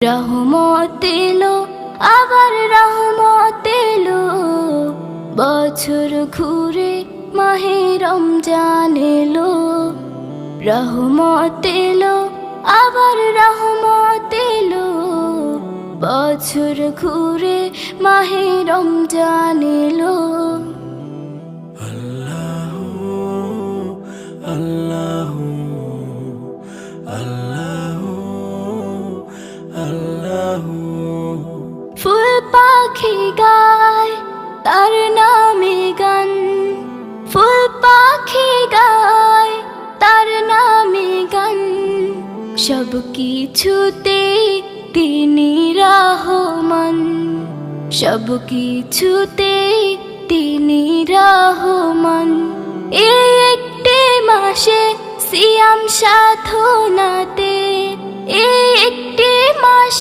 রহমত এলো, আবার রহমত এলো, বছর ঘুরে মাহে রমজান এলো। রহমত এলো, আবার রহমত এলো, বছর ঘুরে মাহে রমজান এলো। আল্লাহু আল্লাহু আল্লাহু আল্লাহু। ফুল পাখি গায় তার নামে গান, ফুল পাখি গায় তার নামে গান, সব কিছুতে তিনি রহমান, সব কিছুতে তিনি রহমান। এই একটি মাসে সিয়াম সাধনাতে, এই একটি মাস